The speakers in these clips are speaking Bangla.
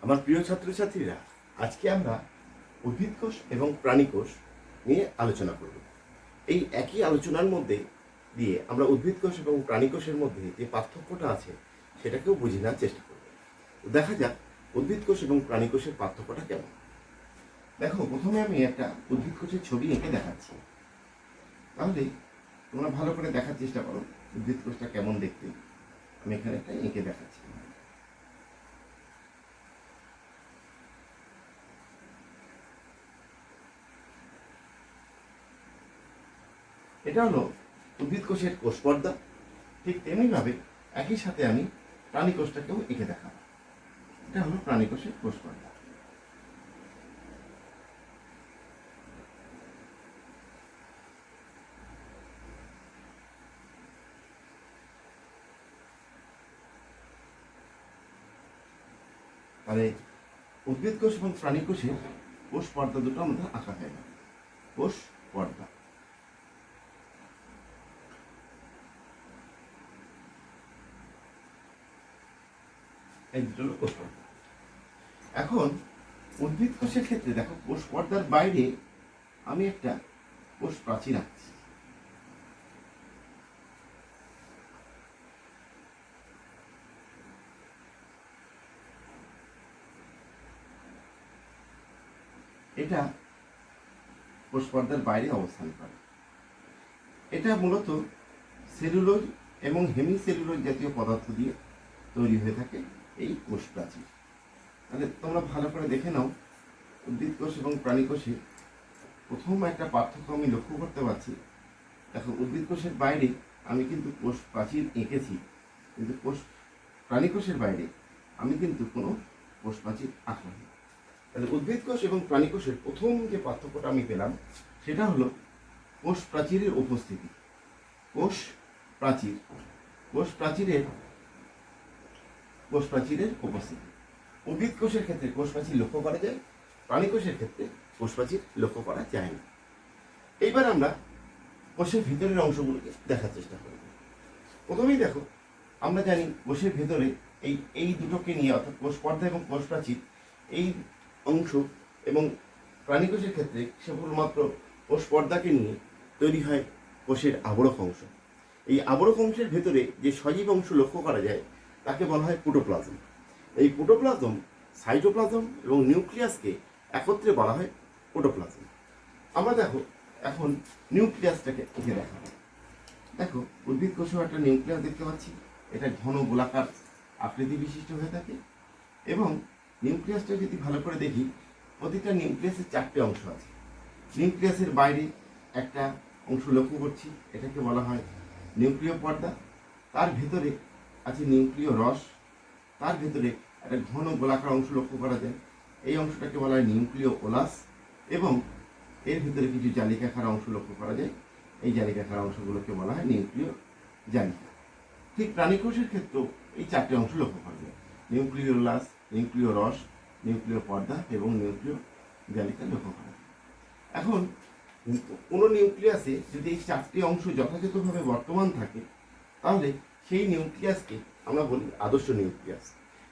আমার প্রিয় ছাত্রছাত্রীরা, আজকে আমরা উদ্ভিদ কোষ এবং প্রাণী কোষ নিয়ে আলোচনা করব। এই একই আলোচনার মধ্যে দিয়ে আমরা উদ্ভিদ কোষ এবং প্রাণী কোষের মধ্যে যে পার্থক্যটা আছে সেটাকেও বুঝে নেওয়ার চেষ্টা করব। দেখা যাক উদ্ভিদ কোষ এবং প্রাণী কোষের পার্থক্যটা কেমন। দেখো, প্রথমে আমি একটা উদ্ভিদ কোষের ছবি এঁকে দেখাচ্ছি, তাহলে তোমরা ভালো করে দেখার চেষ্টা করো উদ্ভিদ কোষটা কেমন দেখতে। আমি এখানে একটা এঁকে দেখাচ্ছি। এটা হলো উদ্ভিদ কোষের কোষ পর্দা। ঠিক তেমনিভাবে একই সাথে আমি প্রাণী কোষটাকেও এঁকে দেখাবো। এটা হলো প্রাণী কোষের কোষ পর্দা। তাহলে উদ্ভিদ কোষ এবং প্রাণী কোষের কোষ পর্দা দুটো আমাদের আঁকা হয়ে গেল। কোষ পর্দা। এই দুটো হলো কোষ পর্দা। এখন উদ্ভিদ কোষের ক্ষেত্রে দেখো, কোষ পর্দার বাইরে আমি একটা কোষ প্রাচীর আঁকছি। এটা কোষ পর্দার বাইরে অবস্থান করে। এটা মূলত সেলুলোজ এবং হেমিসেলুলোজ জাতীয় পদার্থ দিয়ে তৈরি হয়ে থাকে এই কোষ প্রাচীর। তাহলে তোমরা ভালো করে দেখে নাও, উদ্ভিদ কোষ এবং প্রাণী কোষে প্রথম একটা পার্থক্য আমি লক্ষ্য করতে পারছি। দেখো, উদ্ভিদ কোষের বাইরে আমি কিন্তু কোষ প্রাচীর এঁকেছি, কিন্তু প্রাণী কোষের বাইরে আমি কিন্তু কোনো কোষ প্রাচীর আঁকিনি। তাহলে উদ্ভিদ কোষ এবং প্রাণী কোষের প্রথম যে পার্থক্যটা আমি পেলাম সেটা হলো কোষ প্রাচীরের উপস্থিতি। কোষ প্রাচীর, কোষ প্রাচীরের উপস্থিতি। উদ্ভিদ কোষের ক্ষেত্রে কোষ প্রাচীর লক্ষ্য করা যায়, প্রাণী কোষের ক্ষেত্রে কোষ প্রাচীর লক্ষ্য করা যায় না। এইবার আমরা কোষের ভিতরের অংশগুলোকে দেখার চেষ্টা করব। প্রথমেই দেখো, আমরা জানি কোষের ভেতরে এই দুটোকে নিয়ে, অর্থাৎ কোষ পর্দা এবং কোষ প্রাচীর, এই অংশ, এবং প্রাণী কোষের ক্ষেত্রে কেবলমাত্র কোষ পর্দাকে নিয়ে তৈরি হয় কোষের আবরক অংশ। এই আবরক অংশের ভেতরে যে সজীব অংশ লক্ষ্য করা যায় তাকে বলা হয় প্রোটোপ্লাজম। এই প্রোটোপ্লাজম সাইটোপ্লাজম এবং নিউক্লিয়াসকে একত্রে বলা হয় প্রোটোপ্লাজম। আমরা দেখো এখন নিউক্লিয়াসটাকে এঁকে দেখাবো। দেখো, উদ্ভিদ কোষেও একটা নিউক্লিয়াস দেখতে পাচ্ছি। এটা ঘন গোলাকার আকৃতি বিশিষ্ট হয়ে থাকে, এবং নিউক্লিয়াসটা যদি ভালো করে দেখি, প্রতিটা নিউক্লিয়াসের 4টে অংশ আছে। নিউক্লিয়াসের বাইরে একটা অংশ লক্ষ্য করছি, এটাকে বলা হয় নিউক্লিয় পর্দা। তার ভেতরে আছে নিউক্লিয় রস। তার ভেতরে একটা ঘন গোলাকার অংশ লক্ষ্য করা যায়, এই অংশটাকে বলা হয় নিউক্লিয় ওলাস, এবং এর ভিতরে কিছু জালিকাকার অংশ লক্ষ্য করা যায়, এই জালিকাকার অংশগুলোকে বলা হয় নিউক্লিয় জালিকা। ঠিক প্রাণী কোষের ক্ষেত্রেও এই 4টে অংশ লক্ষ্য করা যায়: নিউক্লিয় ওলাস, নিউক্লিয় রস, নিউক্লিয় পর্দা এবং নিউক্লিয় জালিকা লক্ষ্য করা যায়। এখন কোনো নিউক্লিয়াসে যদি এই 4টে অংশ যথাযথভাবে বর্তমান থাকে, তাহলে সেই নিউক্লিয়াসকে আমরা বলি আদর্শ নিউক্লিয়াস।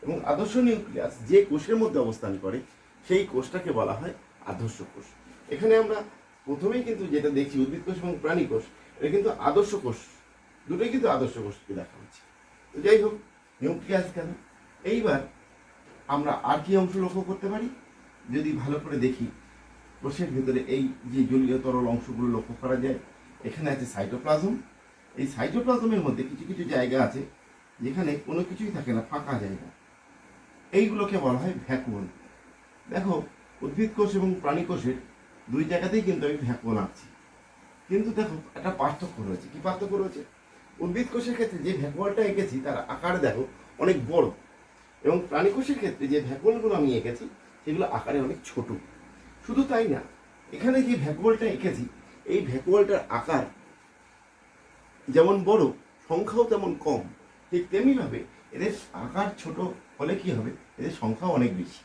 এবং আদর্শ নিউক্লিয়াস যে কোষের মধ্যে অবস্থান করে সেই কোষটাকে বলা হয় আদর্শ কোষ। এখানে আমরা প্রথমেই কিন্তু যেটা দেখছি, উদ্ভিদ কোষ এবং প্রাণী কোষ, এটা কিন্তু আদর্শ কোষ, দুটোই কিন্তু আদর্শ কোষকে দেখা হচ্ছে। তো যাই হোক, নিউক্লিয়াস কেন। এইবার আমরা আর কি অংশ লক্ষ্য করতে পারি যদি ভালো করে দেখি, কোষের ভেতরে এই যে জলীয় তরল অংশগুলো লক্ষ্য করা যায়। এখানে আছে সাইটোপ্লাজম। এই সাইটোপ্লাজমের মধ্যে কিছু কিছু জায়গা আছে যেখানে কোনো কিছুই থাকে না, ফাঁকা জায়গা, এইগুলোকে বলা হয় ভ্যাকুয়াল। দেখো, উদ্ভিদ কোষ এবং প্রাণী কোষের দুই জায়গাতেই কিন্তু আমি ভ্যাকুয়াল আঁকছি, কিন্তু দেখো একটা পার্থক্য রয়েছে। কি পার্থক্য রয়েছে? উদ্ভিদ কোষের ক্ষেত্রে যে ভ্যাকুয়ালটা এঁকেছি তার আকার দেখো অনেক বড়, এবং প্রাণী কোষের ক্ষেত্রে যে ভ্যাকুয়ালগুলো আমি এঁকেছি সেগুলো আকারে অনেক ছোট। শুধু তাই না, এখানে যে ভ্যাকুয়ালটা এঁকেছি এই ভ্যাকুয়ালটার আকার যেমন বড়, সংখ্যাও তেমন কম। ঠিক তেমনিভাবে এদের আকার ছোট হলে কি হবে, এদের সংখ্যাও অনেক বেশি।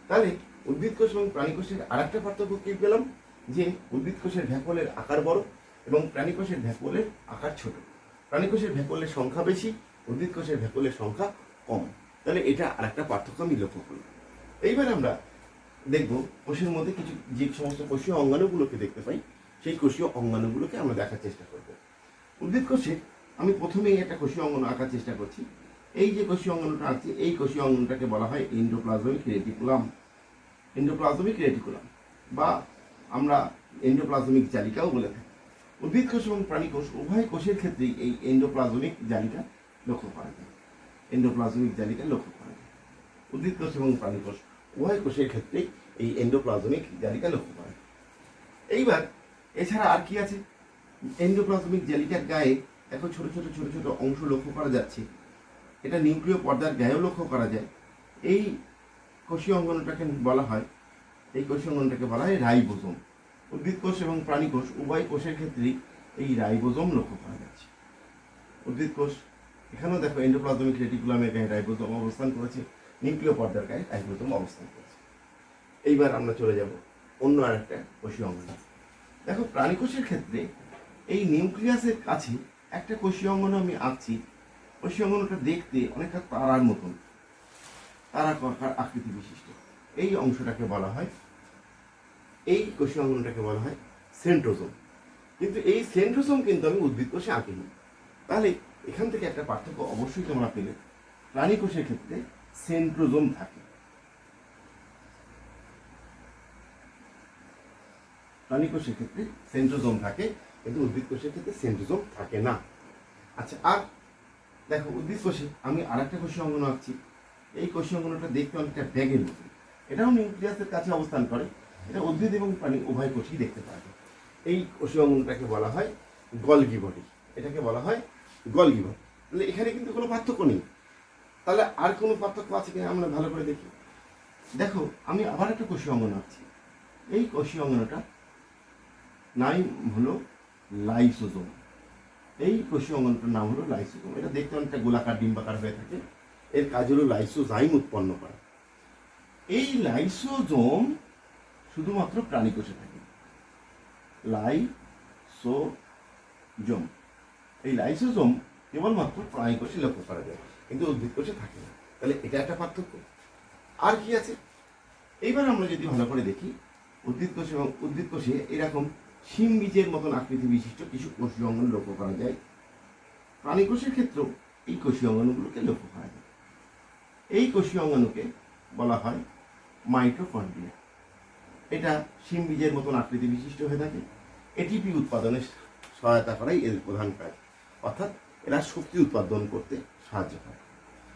তাহলে উদ্ভিদ কোষ এবং প্রাণী কোষের আর একটা পার্থক্য কি পেলাম, যে উদ্ভিদ কোষের ভ্যাকুয়ালের আকার বড় এবং প্রাণী কোষের ভ্যাকুয়ালের আকার ছোট। প্রাণী কোষের ভ্যাকুয়ালের সংখ্যা বেশি, উদ্ভিদ কোষের ভ্যাকুয়ালের সংখ্যা কম। তাহলে এটা আরেকটা পার্থক্য আমি লক্ষ্য করলাম। এইবার আমরা দেখব কোষের মধ্যে কিছু যে সমস্ত কোষীয় অঙ্গাণুগুলোকে দেখতে পাই, সেই কোষীয় অঙ্গাণুগুলোকে আমরা দেখার চেষ্টা করব। উদ্ভিদ কোষে আমি প্রথমেই একটা কোষীয় অঙ্গাণু আঁকার চেষ্টা করছি। এই যে কোষীয় অঙ্গাণুটা আছে, এই কোষীয় অঙ্গাণুটাকে বলা হয় এন্ডোপ্লাজমিক রেটিকুলাম। এন্ডোপ্লাজমিক রেটিকুলাম বা আমরা এন্ডোপ্লাজমিক জালিকাও বলে থাকি। উদ্ভিদ কোষ এবং প্রাণী কোষ উভয় কোষের ক্ষেত্রেই এই এন্ডোপ্লাজমিক জালিকা লক্ষ্য করা যায়। এন্ডোপ্লাজমিক জালিকা লক্ষ্য করা যায়। উদ্ভিদ কোষ এবং প্রাণী কোষ উভয় কোষের ক্ষেত্রেই এই এন্ডোপ্লাজমিক জালিকা লক্ষ্য করা যায়। এইবার এছাড়া আর কি আছে? এন্ডোপ্লাজমিক জালিকার গায়ে দেখো ছোট ছোট ছোট ছোট অংশ লক্ষ্য করা যাচ্ছে। এটা নিউক্লিয় পর্দার গায়েও লক্ষ্য করা যায়। এই কোষীয় অঙ্গাণুটাকে বলা হয়, এই কোষীয় অঙ্গাণুটাকে বলা হয় রাইবোজোম। উদ্ভিদ কোষ এবং প্রাণী কোষ উভয় কোষের ক্ষেত্রেই এই রাইবোজোম লক্ষ্য করা যাচ্ছে। উদ্ভিদ কোষ এখানেও দেখো এন্ডোপ্লাজমিক রেটিকুলামের গায়ে রাইবোজোম অবস্থান করেছে, নিউক্লিয় পর্দার গায়ে রাইবোজোম অবস্থান করেছে। এইবার আমরা চলে যাব অন্য আরেকটা কোষীয় অঙ্গাণু। দেখো প্রাণী কোষের ক্ষেত্রে এই নিউক্লিয়াসের কাছে একটা কোষীয় অঙ্গাণু আমি আঁকছি। কোষীয় অঙ্গাণুটা দেখতে অনেকটা তারার মতন, তারা আকৃতি বিশিষ্ট। এই অংশটাকে বলা হয়, এই কোষীয় অঙ্গাণুটাকে বলা হয় সেন্ট্রোজোম। কিন্তু এই সেন্ট্রোজোম কিন্তু আমি উদ্ভিদ কোষে আঁকিনি। তাহলে এখান থেকে একটা পার্থক্য অবশ্যই তোমরা পেলে। প্রাণী কোষের ক্ষেত্রে সেন্ট্রোজোম থাকে, প্রাণী কোষের ক্ষেত্রে সেন্ট্রোজোম থাকে, কিন্তু উদ্ভিদ কোষের ক্ষেত্রে সেন্ট্রোজোম থাকে না। আচ্ছা, আর দেখো উদ্ভিদ কোষে আমি আরেকটা কোষীয় অঙ্গাণু আঁকছি। এই কোষীয় অঙ্গাণুটা দেখতে অনেকটা ব্যাগের মতো, এটাও নিউক্লিয়াসের কাছে অবস্থান করে। এটা উদ্ভিদ এবং প্রাণী উভয় কোষই দেখতে পাওয়া যায়। এই কোষীয় অঙ্গাণুটাকে বলা হয় গলগি বডি, এটাকে বলা হয় গলগি বডি। তাহলে এখানে কিন্তু কোনো পার্থক্য নেই। তাহলে আর কোনো পার্থক্য আছে কিনা আমরা ভালো করে দেখি। দেখো আমি আবার একটা কোষীয় অঙ্গাণু আঁকছি। এই কোষীয় অঙ্গাণুটা নাম হলো লাইসোজোম। এই কোষীয় অঙ্গাণুটার নাম হলো লাইসোজোম। এটা দেখতে অনেকটা গোলাকার ডিম্বাকার হয়ে থাকে। এর কাজ হলো লাইসোজাইম উৎপন্ন করা। এই লাইসোজোম শুধুমাত্র প্রাণী কোষে থাকে। লাইসোজোম, এই লাইসোজোম কেবলমাত্র প্রাণী কোষে লক্ষ্য করা যায়, কিন্তু উদ্ভিদ কোষে থাকে না। তাহলে এটা একটা পার্থক্য। আর কি আছে? এইবার আমরা যদি ভালো করে দেখি, উদ্ভিদ কোষ এবং উদ্ভিদ কোষে এরকম শিম বীজের মতন আকৃতি বিশিষ্ট কিছু কোষীয় অঙ্গাণু লক্ষ্য করা যায়। প্রাণী কোষের ক্ষেত্রেও এই কোষীয় অঙ্গাণুগুলোকে লক্ষ্য করা যায়। এই কোষীয় অঙ্গাণুকে বলা হয় মাইটোকন্ড্রিয়া। এটা শিম বীজের মতন আকৃতি বিশিষ্ট হয়ে থাকে। এটিপি উৎপাদনে সহায়তা করাই এর প্রধান কাজ, অর্থাৎ এরা শক্তি উৎপাদন করতে সাহায্য করে।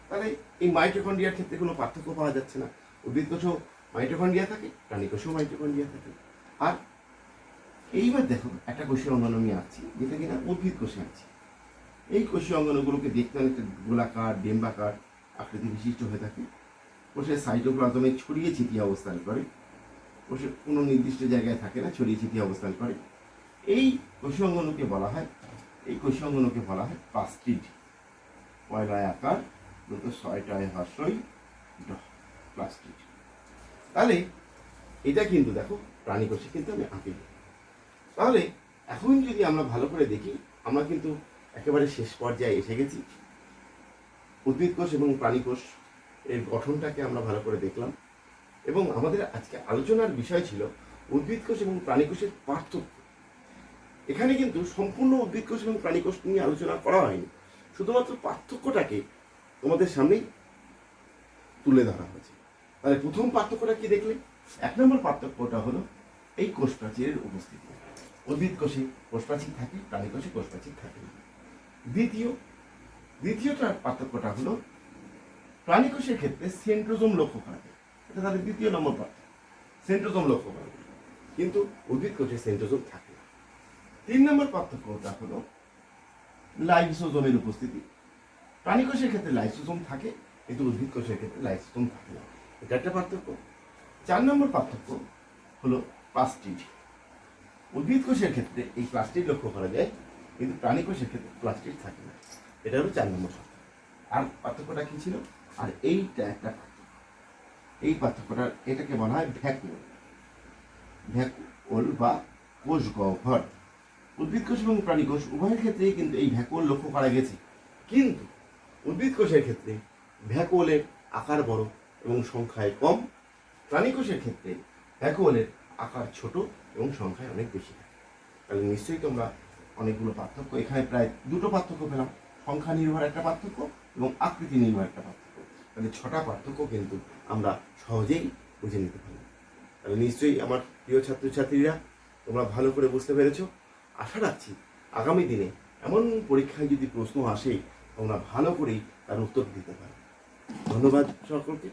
তাহলে এই মাইটোকন্ড্রিয়ার ক্ষেত্রে কোনো পার্থক্য পাওয়া যাচ্ছে না। উদ্ভিদ কোষেও মাইটোকন্ড্রিয়া থাকে, প্রাণী কোষেও মাইটোকন্ড্রিয়া থাকে। আর এইবার দেখো একটা কোষীয় অঙ্গাণু আমি আঁকছি, যেটা কিনা উদ্ভিদ কোষে আঁকছি। এই কোষীয় অঙ্গাণুগুলোকে দেখতে অনেকটা গোলাকার ডিম্বাকার আকৃতি বিশিষ্ট হয়ে থাকে। কোষের সাইটোপ্লাজমে ছড়িয়ে ছিটিয়ে অবস্থান করে। কোষের কোনো নির্দিষ্ট জায়গায় থাকে না, ছড়িয়ে ছিটিয়ে অবস্থান করে। এই কোষীয় অঙ্গাণুকে বলা হয়, এই কোষীয় অঙ্গাণুকে বলা হয় প্লাস্টিড। পয়লায় আকার, দুটো ছয়টায় হর্ষই প্লাস্টিড। তাহলে এটা কিন্তু দেখো প্রাণী কোষে কিন্তু আমি আঁকি। তাহলে এখন যদি আমরা ভালো করে দেখি, আমরা কিন্তু একেবারে শেষ পর্যায়ে এসে গেছি। উদ্ভিদ কোষ এবং প্রাণী কোষ এর গঠনটাকে আমরা ভালো করে দেখলাম, এবং আমাদের আজকে আলোচনার বিষয় ছিল উদ্ভিদ কোষ এবং প্রাণী কোষের পার্থক্য। এখানে কিন্তু সম্পূর্ণ উদ্ভিদ কোষ এবং প্রাণী কোষ নিয়ে আলোচনা করা হয়নি, শুধুমাত্র পার্থক্যটাকে তোমাদের সামনেই তুলে ধরা হয়েছে। তাহলে প্রথম পার্থক্যটা কি দেখলে? 1 নম্বর পার্থক্যটা হলো এই কোষ প্রাচীরের উপস্থিতি। উদ্ভিদ কোষে কোষ প্রাচীর থাকে, প্রাণী কোষে কোষ প্রাচীর থাকে না। দ্বিতীয়টা পার্থক্যটা হলো প্রাণী কোষের ক্ষেত্রে সেন্ট্রোজোম লক্ষ্য করা যায়। এটা তাদের 2য় নম্বর পার্থক্য, সেন্ট্রোজোম লক্ষ্য করা যায়, কিন্তু উদ্ভিদ কোষে সেন্ট্রোজোম থাকে না। 3 নম্বর পার্থক্যটা হলো লাইসোজোমের উপস্থিতি। প্রাণী কোষের ক্ষেত্রে লাইসোজোম থাকে, কিন্তু উদ্ভিদ কোষের ক্ষেত্রে লাইসোজোম থাকে না। এটা একটা পার্থক্য। 4 নম্বর পার্থক্য হলো প্লাস্টিড। উদ্ভিদ কোষের ক্ষেত্রে এই প্লাস্টিড লক্ষ্য করা যায়, কিন্তু প্রাণী কোষের ক্ষেত্রে প্লাস্টিড থাকে না। এটা হলো 4 নম্বর পার্থক্য। আর পার্থক্যটা কি ছিল? আর এইটা একটা পার্থক্য। এই পার্থক্যটা, এটাকে বলা হয় ভ্যাকুওল। ভ্যাকুওল বা কোষ গহ্বর। উদ্ভিদ কোষ এবং প্রাণী কোষ উভয়ের ক্ষেত্রেই কিন্তু এই ভ্যাকুওল লক্ষ্য করা গেছে, কিন্তু উদ্ভিদ কোষের ক্ষেত্রে ভ্যাকুওলের আকার বড় এবং সংখ্যায় কম, প্রাণীকোষের ক্ষেত্রে ভ্যাকুওলের আকার ছোট এবং সংখ্যায় অনেক বেশি থাকে। তাহলে নিশ্চয়ই তোমরা অনেকগুলো পার্থক্য, এখানে প্রায় দুটো পার্থক্য পেলাম, সংখ্যা নির্ভর একটা পার্থক্য এবং আকৃতি নির্ভর একটা পার্থক্য। তাহলে 6টা পার্থক্য কিন্তু আমরা সহজেই বুঝে নিতে পারি। তাহলে নিশ্চয়ই আমার প্রিয় ছাত্রছাত্রীরা তোমরা ভালো করে বুঝতে পেরেছো। আশা রাখছি আগামী দিনে এমন পরীক্ষায় যদি প্রশ্ন আসে তোমরা ভালো করেই তার উত্তর দিতে পারো। ধন্যবাদ সকলকে।